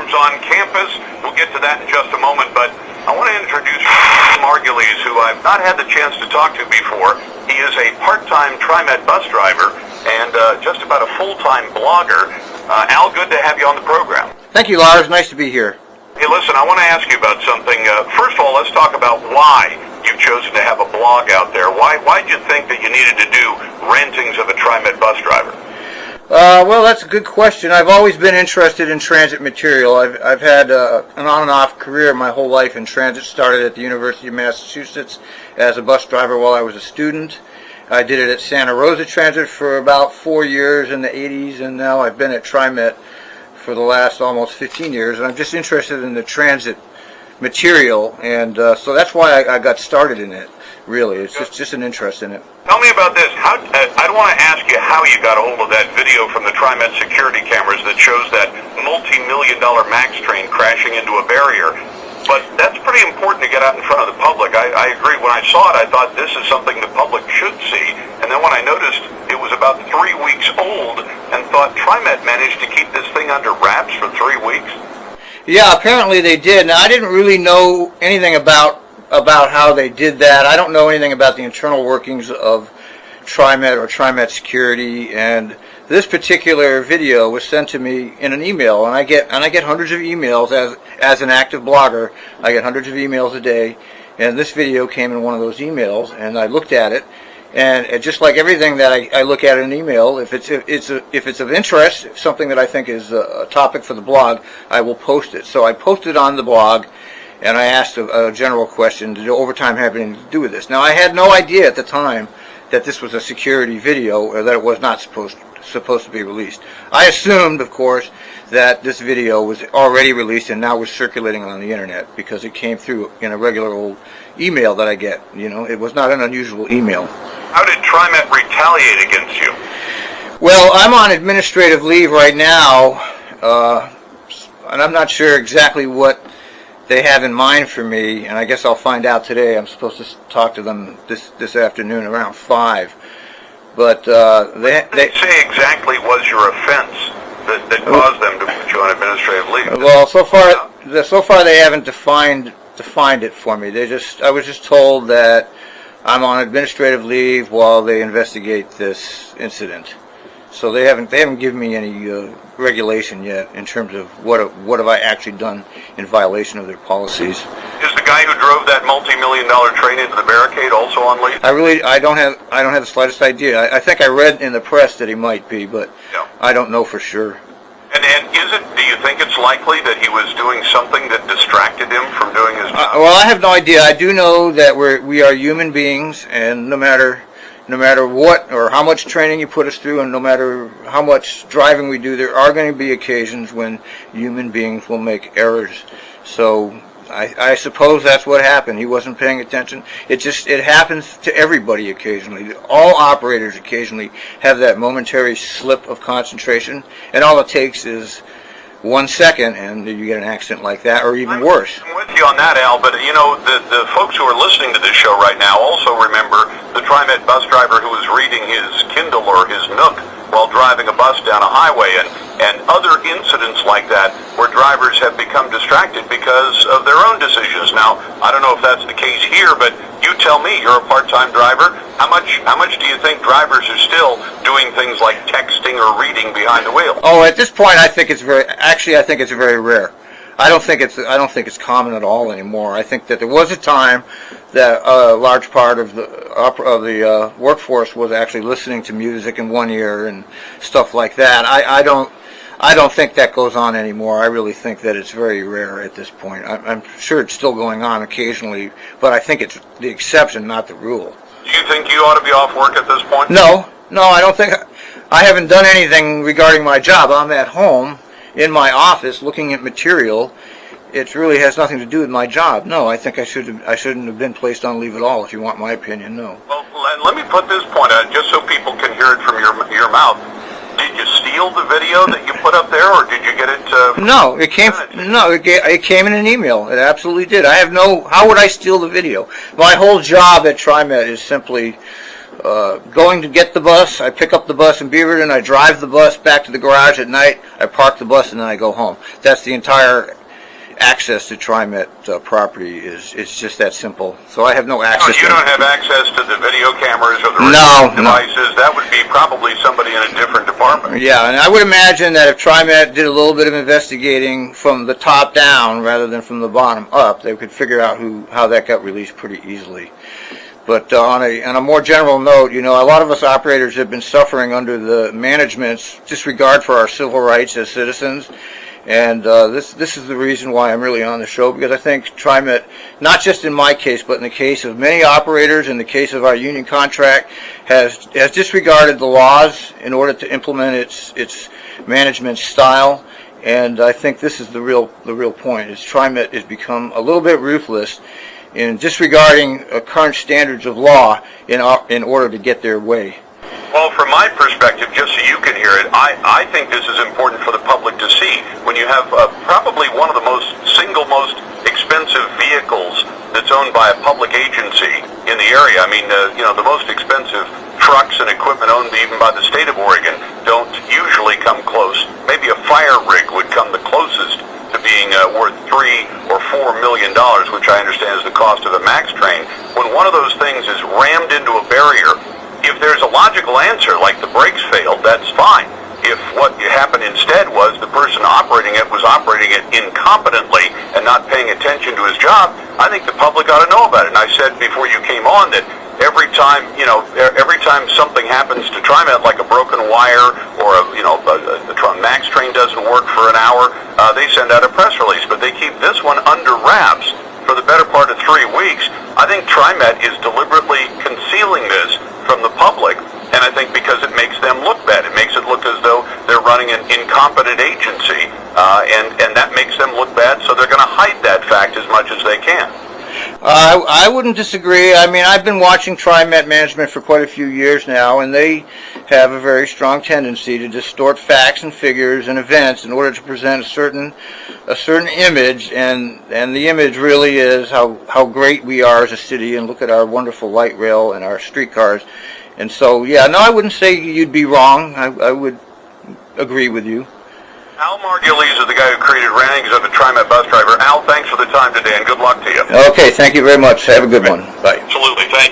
programs on campus. We'll get to that in just a moment, but I want to introduce Margulies, who I've not had the chance to talk to before. He is a part-time TriMet bus driver and just about a full-time blogger. Al, good to have you on the program. Thank you, Lars. Nice to be here. Hey, listen, I want to ask you about something. First of all, let's talk about why you've chosen to have a blog out there. Why did you think that you needed to do rantings of a TriMet bus driver? Well, that's a good question. I've always been interested in transit material. I've had an on and off career my whole life in transit. Started at the University of Massachusetts as a bus driver while I was a student. I did it at Santa Rosa Transit for about 4 years in the 80s, and now I've been at TriMet for the last almost 15 years, and I'm just interested in the transit material, and so that's why I got started in it, really. It's just an interest in it. Tell me about this. I don't want to ask you how you got a hold of that video from the TriMet security cameras that shows that multi-million-dollar MAX train crashing into a barrier, but that's pretty important to get out in front of the public. I agree. When I saw it, I thought this is something the public should see, and then when I noticed it was about 3 weeks old and thought TriMet managed to keep this thing under wraps for 3 weeks. Yeah, apparently they did. Now, I didn't really know anything about how they did that. I don't know anything about the internal workings of TriMet or TriMet security, and this particular video was sent to me in an email, and I get hundreds of emails as an active blogger. I get hundreds of emails a day, and this video came in one of those emails, and I looked at it, and just like everything that I look at in an email, if it's of interest, if something that I think is a topic for the blog, I will post it. So I posted on the blog, and I asked a general question: did overtime have anything to do with this? Now, I had no idea at the time that this was a security video, or that it was not supposed to be released. I assumed, of course, that this video was already released and now was circulating on the internet because it came through in a regular old email that I get. You know, it was not an unusual email. How did TriMet retaliate against you? Well, I'm on administrative leave right now, and I'm not sure exactly what they have in mind for me, and I guess I'll find out today. I'm supposed to talk to them this afternoon around 5. But they say exactly was your offense that caused them to put you on administrative leave. Well, so far they haven't defined it for me. I was just told that I'm on administrative leave while they investigate this incident. So they haven't given me any regulation yet in terms of what have I actually done in violation of their policies. Is the guy who drove that multi-million-dollar train into the barricade also on leave? I don't have the slightest idea. I think I read in the press that he might be, but yeah. I don't know for sure. And do you think it's likely that he was doing something that distracted him from doing his job? Well, I have no idea. I do know that we are human beings, and no matter what or how much training you put us through, and no matter how much driving we do, there are going to be occasions when human beings will make errors. So I suppose that's what happened. He wasn't paying attention. It happens to everybody occasionally. All operators occasionally have that momentary slip of concentration, and all it takes is 1 second, and you get an accident like that, or even worse. I'm with you on that, Al, but you know, the folks who are listening to this show right now also remember the TriMet bus driver who was reading his Kindle or his Nook while driving a bus down a highway, and other incidents like that where drivers have become distracted because of their own decisions. Now, I don't know if that's the case here, but you tell me, you're a part-time driver. How much do you think drivers are still doing things like texting or reading behind the wheel? Oh, at this point, I think it's very rare. I don't think it's common at all anymore. I think that there was a time that a large part of the workforce was actually listening to music in one ear and stuff like that. I don't think that goes on anymore. I really think that it's very rare at this point. I'm sure it's still going on occasionally, but I think it's the exception, not the rule. Do you think you ought to be off work at this point? No, I don't think. I haven't done anything regarding my job. I'm at home in my office looking at material. It really has nothing to do with my job. No, I think I shouldn't have been placed on leave at all, if you want my opinion. No. Well, let me put this point out just so people can hear it from your mouth. Did you steal the video that you put up there, or did you get it? No, it came in an email. It absolutely did. How would I steal the video? My whole job at TriMet is simply going to get the bus. I pick up the bus in Beaverton, I drive the bus back to the garage at night, I park the bus, and then I go home. That's the entire access to TriMet property. It's just that simple. So I have no access. You don't have access to the video cameras or the devices. That would be probably somebody in a different department. Yeah, and I would imagine that if TriMet did a little bit of investigating from the top down rather than from the bottom up, they could figure out how that got released pretty easily. But on a more general note, a lot of us operators have been suffering under the management's disregard for our civil rights as citizens. And this is the reason why I'm really on the show, because I think TriMet, not just in my case, but in the case of many operators, in the case of our union contract, has disregarded the laws in order to implement its management style. And I think this is the real point, is TriMet has become a little bit ruthless in disregarding current standards of law in order to get their way. Well, from my perspective, just so you can hear it, I think this is important for the public to see. When you have probably one of the single most expensive vehicles that's owned by a public agency in the area. I mean, the most expensive trucks and equipment owned even by the state of Oregon don't usually come close. Maybe a fire rig would come the closest to being worth $3 or $4 million, which I understand is the cost of a MAX train. When one of those things is rammed into a barrier, if there's a logical answer, like the brakes failed, that's fine. If what happened instead was the person operating it was operating it incompetently and not paying attention to his job, I think the public ought to know about it. And I said before you came on that every time something happens to TriMet, like a broken wire or a MAX train doesn't work for an hour, they send out a press release. But they keep this one under wraps for the better part of 3 weeks. I think TriMet is deliberately concealing this from the public, and I think because it makes them look bad. It makes it look as though they're running an incompetent agency, and that makes them look bad, so they're going to hide that fact as much as they can. I wouldn't disagree. I mean, I've been watching TriMet management for quite a few years now, and they have a very strong tendency to distort facts and figures and events in order to present a certain image, and the image really is how great we are as a city, and look at our wonderful light rail and our streetcars. And so, yeah, no, I wouldn't say you'd be wrong. I would agree with you. Al Margulies is the guy who created Rannings of a TriMet bus driver. Al, thanks for the time today, and good luck to you. Okay, thank you very much. Have a good one. Bye. Absolutely, thank you.